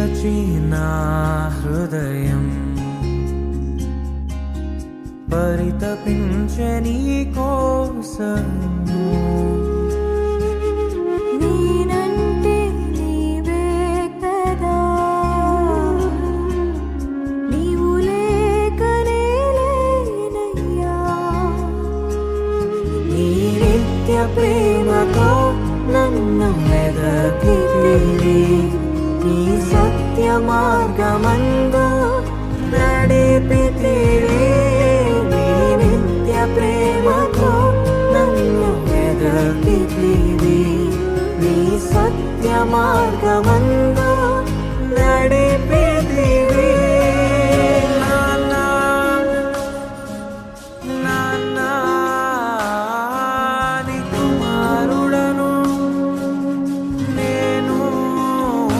నిలచిన హృదయం పరితపించే నీ కోసము. నేనంటే నీవే కదా, నీవు లేకనే లేనయ్యా. నీ నిత్య ప్రేమతో నన్ను వెదకితివి, నీ సత్య మార్గమందు నడిపితివి. నీ నిత్య ప్రేమతో నన్ను వెదకితివి, నీ సత్య మార్గమందు